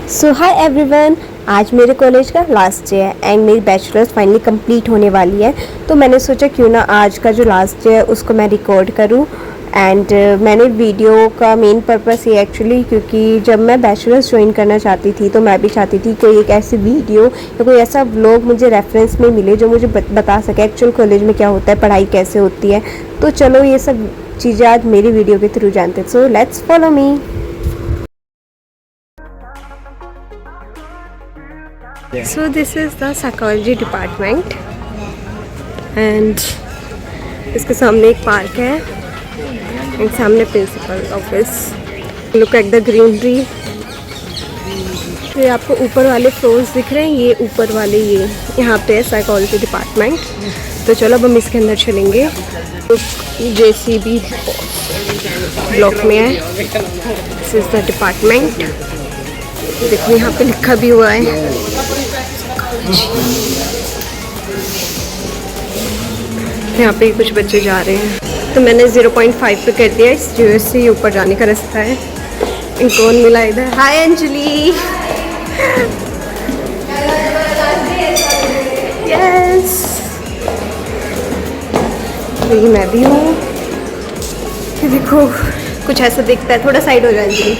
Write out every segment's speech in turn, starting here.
सो hi everyone, आज मेरे college का लास्ट डे है एंड मेरी बैचलर्स फाइनली कंप्लीट होने वाली है। तो मैंने सोचा क्यों ना आज का जो लास्ट डे है उसको मैं रिकॉर्ड करूं। एंड मैंने वीडियो का मेन पर्पस ये एक्चुअली क्योंकि जब मैं बैचलर्स ज्वाइन करना चाहती थी तो मैं भी चाहती थी कोई एक ऐसी वीडियो या कोई ऐसा व्लॉग मुझे रेफरेंस में मिले जो मुझे बता सके एक्चुअल कॉलेज में क्या होता है, पढ़ाई कैसे होती है। तो चलो ये सब चीज़ें आज मेरी वीडियो के थ्रू जानते हैं। So let's follow me. So this is the psychology department and इसके सामने एक पार्क है एंड सामने principal office. Look at the greenery. ये आपको ऊपर वाले फ्लोर्स दिख रहे हैं, ये ऊपर वाले ये यहाँ पे है साइकोलॉजी डिपार्टमेंट। तो चलो अब हम इसके अंदर चलेंगे। JCB ब्लॉक में है। This is the department. देखो यहाँ पे लिखा भी हुआ है। यहाँ पे कुछ बच्चे जा रहे हैं तो मैंने 0.5 पे कर दिया। इस जो से ऊपर जाने का रास्ता है। इनको कौन मिला इधर? हाय अंजलि। यस, यही मैं भी हूँ। देखो कुछ ऐसा दिखता है। थोड़ा साइड हो जाए अंजलि।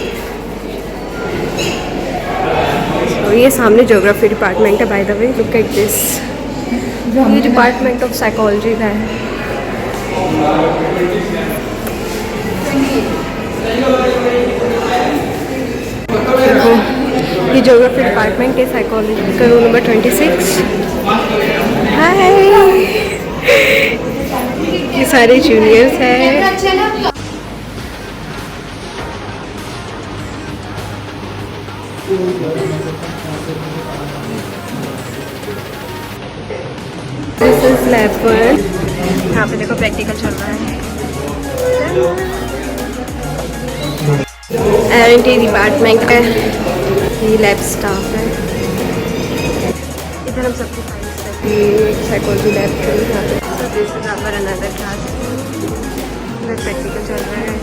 ये सामने ज्योग्राफी डिपार्टमेंट है। By the way look at this. ये डिपार्टमेंट ऑफ साइकोलॉजी का है। देखो ये ज्योग्राफी डिपार्टमेंट है साइकोलॉजी का, रूम नंबर 26। हाय, ये सारे जूनियर्स हैं। This is lab 1। यहाँ पे देखो प्रैक्टिकल चल रहा है। R&D डिपार्टमेंट है। ये लैब स्टाफ है। इधर हम सबकी फाइल्स रखते हैं। साइकोलॉजी लैब के यहाँ पे। So this is our another class। इधर प्रैक्टिकल चल रहा है।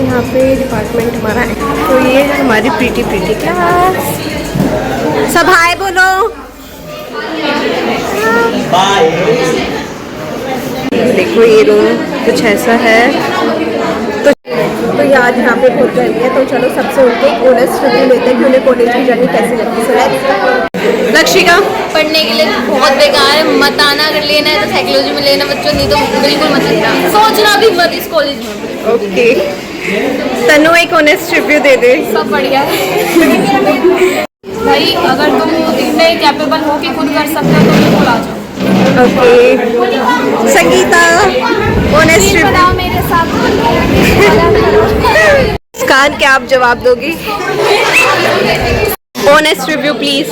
यहाँ पे डिपार्टमेंट हमारा है। तो ये है हमारी प्रीटी क्लास। सब हाय बोलो। देखो ये रूम कुछ ऐसा है। तो यार यहाँ पे बहुत गर्मी है तो चलो सबसे उनके एक ऑनेस्ट रिव्यू लेते हैं कि उन्हें कॉलेज की जर्नी कैसी लगती है। लक्षिका, पढ़ने के लिए बहुत बेकार है, मत आना। अगर लेना है तो साइकोलॉजी में लेना बच्चों, नहीं तो बिल्कुल मत लेना। सोचना भी मत इस कॉलेज में। ओके, तनु एक ऑनेस्ट रिव्यू दे दे। सब बढ़िया है भाई। अगर तुम इतने कैपेबल हो कि खुद कर सकते हो तो बिल्कुल आ जाओ। ओके, संगीता ऑनेस्ट रिव्यू बताओ मेरे साथ। कान क्या आप जवाब दोगी? ऑनेस्ट रिव्यू प्लीज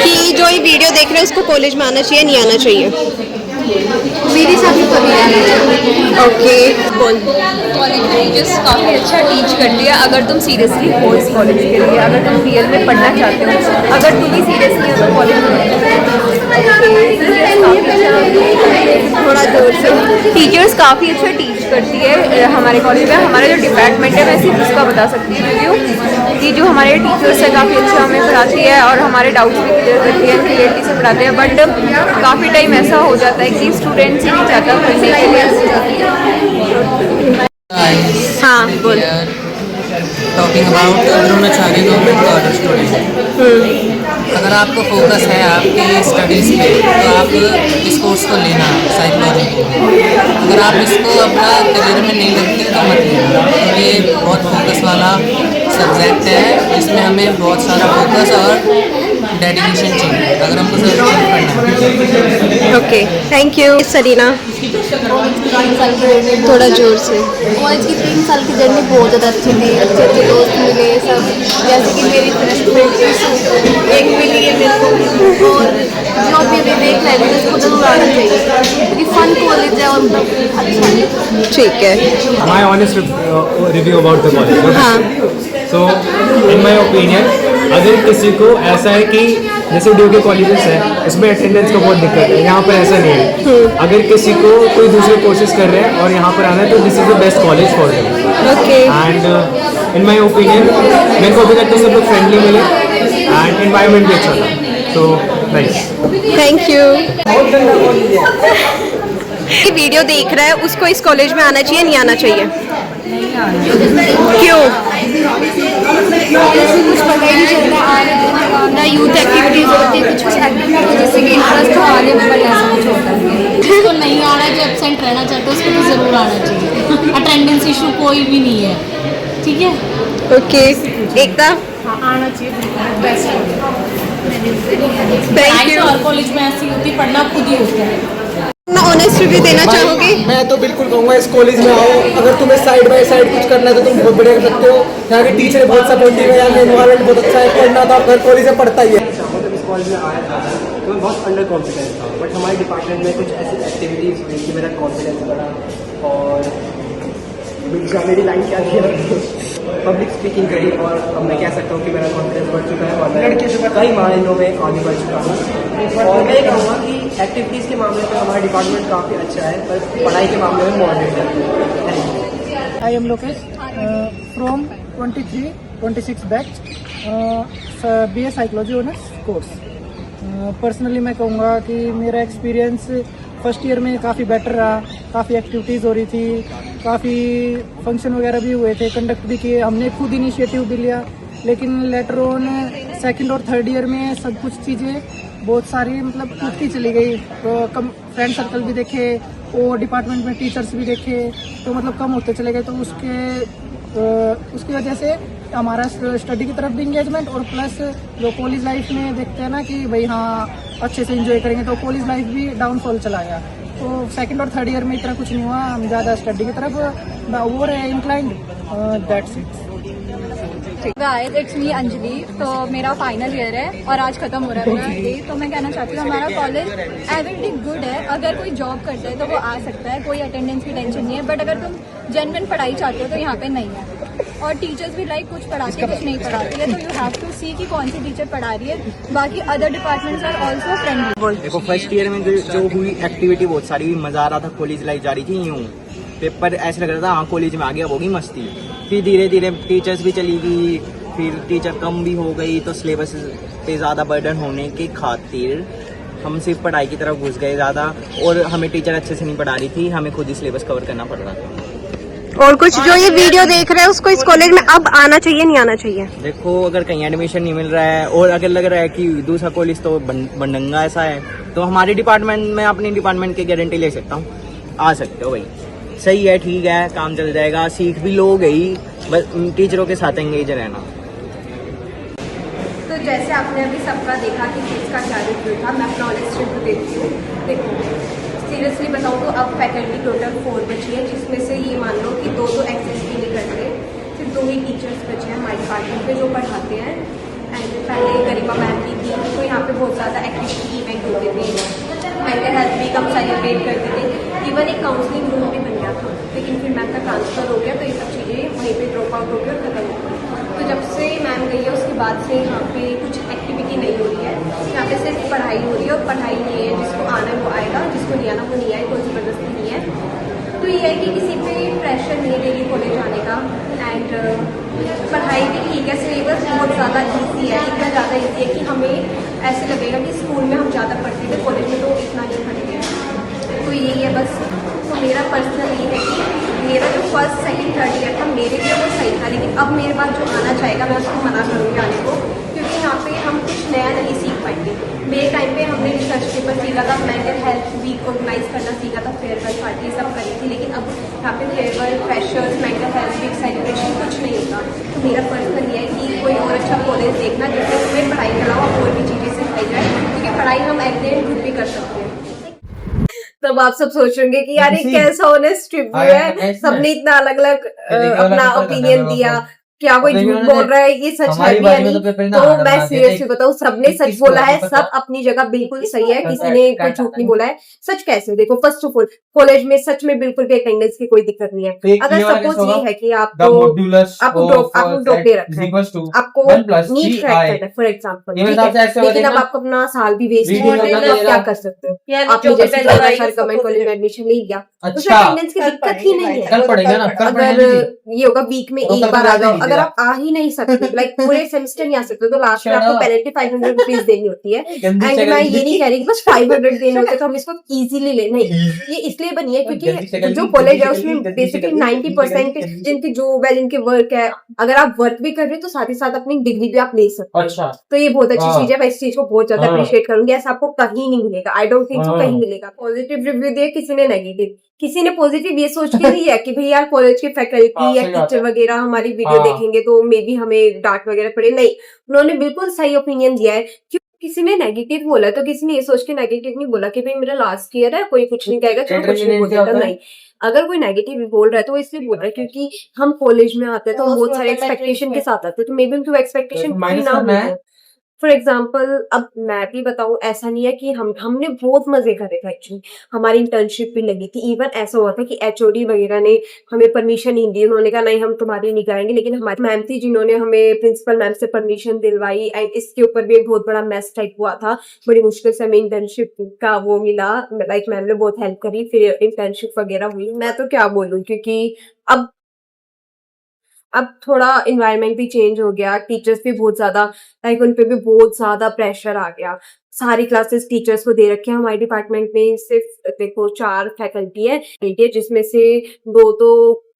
कि जो ये वीडियो देख रहे हैं उसको कॉलेज में आना चाहिए नहीं आना चाहिए? मेरे साथ तो नहीं आना चाहिए। ओके, बोल। कॉलेज में टीचर्स काफ़ी अच्छा टीच करती है अगर तुम सीरियसली हो इस कॉलेज के लिए। अगर तुम रियल में पढ़ना चाहते हो, अगर तुम भी सीरियसली हो तो कॉलेज में थोड़ा जोर से। टीचर्स काफ़ी अच्छा टीच करती है हमारे कॉलेज में। हमारा जो डिपार्टमेंट है मैं सिर्फ उसका बता सकती हूँ रिव्यू कि जो हमारे टीचर्स है काफ़ी अच्छा हमें पढ़ाती है और हमारे डाउट्स भी क्लियर करती है, क्लियरली से पढ़ाते हैं। बट काफ़ी टाइम ऐसा हो जाता है कि स्टूडेंट्स ही नहीं चाहता पढ़ने के लिए। हाँ बोल। Talking about Dronacharya government college student. अगर आपको फोकस है आपके स्टडीज़ पे तो आप इस कोर्स को लेना साइकोलॉजी को। अगर आप इसको अपना करियर में नहीं लगते तो मत लेना। तो ये बहुत फोकस वाला सब्जेक्ट है। इसमें हमें बहुत सारा फोकस और डेडिकेशन चाहिए अगर हमको सब्जेक्ट पढ़ना है। Okay, thank you Sarina. थोड़ा जोर से। कॉलेज की 3 साल की जर्नी बहुत ज़्यादा अच्छी थी। अच्छे अच्छे दोस्त मिले सब, जैसे कि मेरी फ्रेंड एक मिली है मेरे को। और जो भी अभी देख रहे हैं उसको जरूर आना चाहिए क्योंकि फन कॉलेज है और अच्छा है। ठीक है। My honest review about the college. हाँ। So so in my opinion अगर किसी को ऐसा है कि जैसे ड्यू के कॉलेजेस है उसमें अटेंडेंस का बहुत दिक्कत है, यहाँ पर ऐसा नहीं है। अगर किसी को कोई दूसरे कोर्सेज कर रहे हैं और यहाँ पर आना है तो this is the best college for them. Okay, and in my opinion मेरे को अभी तक तो सब लोग फ्रेंडली मिले एंड एनवायरनमेंट भी अच्छा था, सो नाइस। Thank you. ये वीडियो देख रहा है उसको इस कॉलेज में आना चाहिए नहीं आना चाहिए? क्यों? कुछ पता ही नहीं चलता ना, यूथ एक्टिविटीज होती है, कुछ एक्टिविटीज जैसे कि इंटरेस्ट हो आने में, बट ऐसा कुछ होता है। जिसको नहीं आना, जो एब्सेंट रहना चाहते उसको तो ज़रूर आना चाहिए। अटेंडेंस इशू कोई भी नहीं है, ठीक है। ओके, एकता आना चाहिए, बेस्ट थैंक यू। और कॉलेज में ऐसी होती है, पढ़ना खुद ही होता है। अपना ऑनेस्ट रिव्यू देना चाहोगे? मैं तो बिल्कुल कहूँगा इस कॉलेज में आओ, अगर तुम्हें साइड बाय साइड कुछ करना है तो तुम बहुत बढ़िया कर सकते हो। यहाँ के टीचर बहुत सपोर्टिव है, यहाँ का एनवायरनमेंट बहुत अच्छा है, पढ़ना तो आप हर कॉलेज में पढ़ता ही है। मतलब इस कॉलेज में आया था तो मैं बहुत अंडर कॉन्फिडेंस था, बट हमारे डिपार्टमेंट में कुछ ऐसी एक्टिविटीज़ हुई कि मेरा कॉन्फिडेंस बढ़ा और मेरी लाइन क्या थी, पब्लिक स्पीकिंग करी और अब मैं कह सकता हूँ कि मेरा कॉन्फिडेंस बढ़ चुका है और मैं कई मायनों में आगे बढ़ चुका हूँ। और मैं कहूँगा कि एक्टिविटीज़ के मामले में हमारा डिपार्टमेंट काफ़ी अच्छा है, पर पढ़ाई के मामले में मॉडरेट है। Thank you. I am Lokesh from 23-26 batch BA psychology honours course. Personally मैं कहूँगा कि मेरा एक्सपीरियंस फर्स्ट ईयर में काफ़ी बेटर रहा, काफ़ी एक्टिविटीज़ हो रही थी, काफ़ी फंक्शन वगैरह भी हुए थे, कंडक्ट भी किए, हमने खुद इनिशिएटिव भी लिया। लेकिन लेटर ऑन सेकंड और थर्ड ईयर में सब कुछ चीज़ें बहुत सारी मतलब टूटती चली गई। तो कम फ्रेंड सर्कल भी देखे और डिपार्टमेंट में टीचर्स भी देखे, तो मतलब कम होते चले गए। तो उसकी वजह से हमारा स्टडी की तरफ भी इंगेजमेंट और प्लस जो कॉलेज लाइफ में देखते हैं ना कि भाई हाँ अच्छे से एंजॉय करेंगे, तो कॉलेज लाइफ भी डाउनफॉल चला गया। तो सेकंड और थर्ड ईयर में इतना कुछ नहीं हुआ, हम ज़्यादा स्टडी की तरफ over inclined, that's it. Guys, it's me Anjali. तो मेरा फाइनल ईयर है और आज खत्म हो रहा है मेरा डे। तो मैं कहना चाहती हूँ हमारा कॉलेज एवरीथिंग गुड है। अगर कोई जॉब करता है तो वो आ सकता है, कोई अटेंडेंस की टेंशन नहीं है। बट अगर तुम जेन्युइन पढ़ाई चाहते हो तो यहाँ पे नहीं है। और टीचर्स भी लाइक कुछ पढ़ाती है, कुछ नहीं पढ़ाती है। तो यू हैव टू सी कि कौन सी टीचर पढ़ा रही है। बाकी other departments are also friendly. देखो फर्स्ट ईयर में जो हुई एक्टिविटी बहुत सारी हुई, मज़ा आ रहा था, कॉलेज लाइफ जा रही थी यूँ, पेपर ऐसे लग रहा था हाँ कॉलेज में आ गया, होगी मस्ती। फिर धीरे धीरे टीचर्स भी चली गई, फिर टीचर कम भी हो गई, तो सिलेबस पे ज़्यादा बर्डन होने की खातिर हम सिर्फ पढ़ाई की तरफ घुस गए ज़्यादा, और हमें टीचर अच्छे से नहीं पढ़ा रही थी, हमें खुद ही सिलेबस कवर करना पड़ रहा था। और कुछ जो ये वीडियो देख रहे हैं उसको इस कॉलेज में अब आना चाहिए नहीं आना चाहिए? देखो अगर कहीं एडमिशन नहीं मिल रहा है और अगर लग रहा है कि दूसरा कॉलेज तो बंडंगा ऐसा है, तो हमारे डिपार्टमेंट में अपने डिपार्टमेंट की गारंटी ले सकता हूँ, आ सकते हो भाई, सही है, ठीक है, काम चल जाएगा, सीख भी लोग ही, बस टीचरों के साथ एंगेज रहना। तो जैसे आपने अभी सबका देखा कि किसका क्या रिव्यू था, मैं अपना ऑनेस्ट रिव्यू देती हूँ। देखो सीरियसली बताऊँ तो अब फैकल्टी टोटल 4 बची है, जिसमें से ये मान लो कि 2 तो एक्सेस भी नहीं करते, सिर्फ 2 ही टीचर्स बचे हैं हमारे डिपार्टमेंट में जो पढ़ाते हैं। एंड पहले गरिमा मैम की थी, तो यहाँ पे बहुत ज़्यादा एक्टिविटी इवेंट होते थे, मेंटल हेल्थ वीक हम सेलिब्रेट करते थे, इवन एक काउंसलिंग रूम भी बन गया था। लेकिन फिर मैम का ट्रांसफ़र हो गया तो ये सब चीज़ें वहीं पे ड्रॉप आउट हो गई और खत्म हो गई। तो जब से मैम गई है उसके बाद से यहाँ पे कुछ एक्टिविटी नहीं हो रही है, यहाँ पे सिर्फ पढ़ाई हो रही है। और पढ़ाई नहीं है, जिसको आना है वो आएगा, जिसको नहीं आना वो नहीं आए, कोई ज़बरदस्ती नहीं है। तो ये है कि किसी पे प्रेशर नहीं डेली कॉलेज आने का। एंड पढ़ाई भी ठीक है, सिलेबस बहुत ज़्यादा ईजी है, इतना ज़्यादा ईजी है कि हमें ऐसे लगेगा कि स्कूल में हम ज़्यादा पढ़ते थे, कॉलेज में तो इतना नहीं पढ़ते। तो यही है बस। तो मेरा पर्सनल ये है कि मेरा जो फर्स्ट सेकंड थर्ड ईयर था मेरे लिए वो सही था, लेकिन अब मेरे बाद जो आना चाहेगा मैं उसको मना करूँगी आने को, क्योंकि यहाँ पे हम कुछ नया नहीं सीख पाएंगे। मेरे टाइम पे हमने रिसर्च पेपर सीखा था, मेंटल हेल्थ वीक ऑर्गेनाइज करना सीखा था, फेयरवेल पार्टी सब करी थी। लेकिन अब यहाँ पे farewell, freshers, mental health week celebration कुछ नहीं होता। तो मेरा पर्सनल ये है कि कोई और अच्छा कॉलेज देखना जिससे तुम्हें पढ़ाई के अलावा और भी चीज़ें सिखाई जाए, क्योंकि पढ़ाई हम एट द एंड खुद भी कर सकते हैं। तब आप सब सोचेंगे कि यार ये कैसा ऑनेस्ट रिव्यू है, सबने इतना अलग अलग अपना ओपिनियन दिया। क्या कोई झूठ बोल रहा है, ये सच है भी या नहीं। तो मैं सीरियसली बताऊं, सबने सच बोला है, सब अपनी जगह बिल्कुल सही है, किसी ने कोई झूठ नहीं बोला है। सच कैसे, देखो फर्स्ट ऑफ ऑल कॉलेज में सच में बिल्कुल भी अटेंडेंस की कोई दिक्कत नहीं है। अगर सपोज ये है कि आपको ड्रॉप ले रखा है, आपको नीट क्रैक करना है फॉर एग्जाम्पल, लेकिन अब आपको अपना साल भी वेस्ट किया, तो आप क्या कर सकते हो? आपने जैसे गवर्नमेंट कॉलेज में एडमिशन ले लिया, तो अटेंडेंस की दिक्कत ही नहीं है। अगर ये होगा वीक में एक बार आ जाओ, अगर आप आ ही नहीं सकते, लाइक पूरे सेमेस्टर नहीं आ सकते, तो लास्ट में आपको पेनल्टी 500 रुपीज देनी होती है। एंड मैं ये नहीं कह रही कि बस 500 देने होते तो हम इसको इजीली ले, नहीं, ये इसलिए बनी है क्योंकि जो कॉलेज है उसमें बेसिकली 90% जिनकी जो वेल इनके वर्क है, अगर आप वर्क भी कर रहे हो तो साथ ही साथ अपनी डिग्री भी आप ले सकते हो। अच्छा, तो ये बहुत अच्छी चीज है, मैं इस चीज को बहुत ज्यादा अप्रिशिएट करूंगी। ऐसा आपको कहीं नहीं मिलेगा, आई डोंट थिंक सो कहीं मिलेगा। पॉजिटिव रिव्यू दिया किसी ने, नेगेटिव किसी ने, पॉजिटिव ये सोच के दिया कि भाई यार कॉलेज के फैकल्टी या टीचर वगैरह हमारी वीडियो देखेंगे तो मे बी हमें डांट वगैरह पड़े। नहीं, उन्होंने बिल्कुल सही ओपिनियन दिया है। क्यों किसी ने नेगेटिव बोला तो किसी ने ये सोच के नेगेटिव नहीं बोला कि भाई मेरा लास्ट ईयर है, कोई कुछ नहीं कहेगा, चलो कुछ नहीं बोलेगा। नहीं, अगर कोई नेगेटिव बोल रहा है तो वो इसलिए बोल रहा है क्योंकि हम कॉलेज में आते हैं तो हम बहुत सारे एक्सपेक्टेशन के साथ आते हैं, तो मे बी उनकी एक्सपेक्टेशन पूरी ना हो। फॉर एग्जाम्पल, अब मैं भी बताऊं, ऐसा नहीं है कि हमने बहुत मजे करे थे एक्चुअली, हमारी इंटर्नशिप भी लगी थी। इवन ऐसा हुआ था कि एचओडी वगैरह ने हमें परमिशन नहीं दी, उन्होंने कहा नहीं हम तुम्हारी नहीं कराएंगे, लेकिन हमारी मैम थी जिन्होंने हमें प्रिंसिपल मैम से परमिशन दिलवाई। एंड इसके ऊपर भी एक बहुत बड़ा मेस टाइप हुआ था, बड़ी मुश्किल से हमें इंटर्नशिप का वो मिला, लाइक मैम ने बहुत हेल्प करी, फिर इंटर्नशिप वगैरह हुई। मैं तो क्या बोलूँ, क्योंकि अब थोड़ा इन्वायरमेंट भी चेंज हो गया, टीचर्स भी बहुत ज्यादा, लाइक उन पे भी बहुत ज्यादा प्रेशर आ गया। सारी क्लासेस टीचर्स को दे रखे हैं। हमारे डिपार्टमेंट में सिर्फ देखो 4 फैकल्टी है, जिसमें से 2 तो,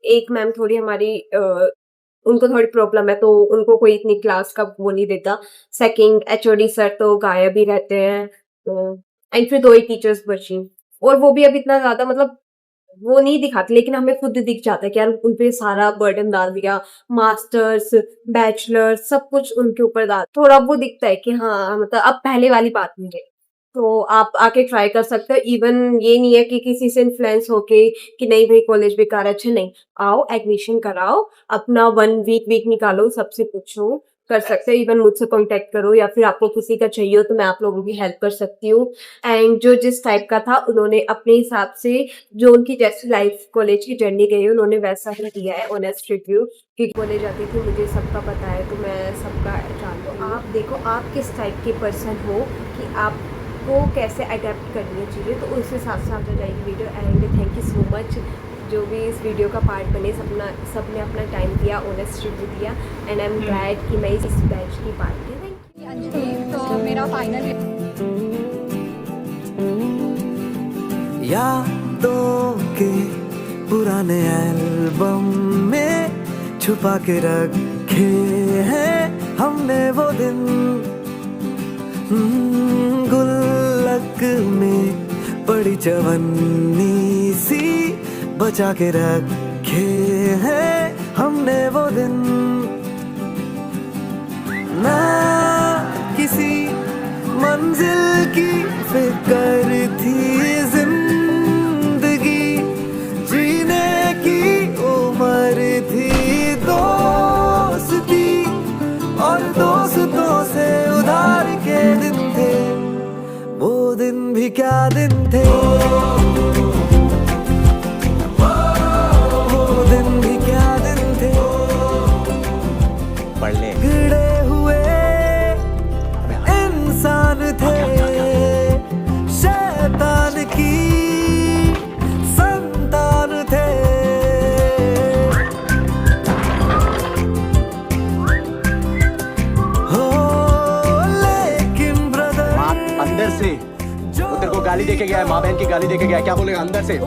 एक मैम थोड़ी हमारी उनको थोड़ी प्रॉब्लम है तो उनको कोई इतनी क्लास का वो नहीं देता। सेकंड एचओडी सर तो गायब ही रहते हैं, एंड फिर 2 ही टीचर्स बची, और वो भी अब इतना ज्यादा मतलब वो नहीं दिखाते, लेकिन हमें खुद दिख जाता है कि यार उन पे सारा बर्डन डाल दिया, मास्टर्स बैचलर्स सब कुछ उनके ऊपर डाल, थोड़ा वो दिखता है कि हाँ मतलब अब पहले वाली बात नहीं है। तो आप आके ट्राई कर सकते हो। इवन ये नहीं है कि किसी से इन्फ्लुएंस होके कि नहीं भाई कॉलेज बेकार है, अच्छा नहीं, आओ एडमिशन कराओ, अपना 1 वीक निकालो, सबसे पूछो, कर सकते हो। इवन मुझसे कांटेक्ट करो, या फिर आपको किसी का चाहिए हो तो मैं आप लोगों की हेल्प कर सकती हूँ। एंड जो जिस टाइप का था उन्होंने अपने हिसाब से, जो उनकी जैसी लाइफ कॉलेज की जर्नी गई उन्होंने वैसा ही दिया है ऑनेस्ट रिव्यू। क्योंकि कॉलेज आती थी, मुझे सबका पता है, तो मैं सबका जानती हूँ। आप देखो आप किस टाइप के पर्सन हो कि आपको कैसे अडेप्ट करनी है चीज़ें, तो उस हिसाब से आप जाएगी video. And thank you so much जो भी इस वीडियो का पार्ट बने, सबने अपना टाइम दिया, ऑनेस्ट रिव्यू दिया, एंड आई एम ग्लैड कि मैं इस बैच की पार्ट थी। थैंक यू अंजलि, तो मेरा फाइनल यादों के पुराने एल्बम में छुपा के रखे हैं हमने वो दिन, गुल्लक में पड़ी चवन्नी सी बचा के रखे हैं हमने वो दिन। ना किसी मंजिल की फिक्र थी, जिंदगी जीने की उम्र थी, दोस्ती और दोस्तों से उधार के दिन थे, वो दिन भी क्या दिन थे, गिरे हुए इंसान थे, शैतान की संतान थे। हो लेकिन ब्रदर अंदर से वो तेरे को गाली देके गया है, माँ बहन की गाली देके गया है, क्या बोलेगा अंदर से?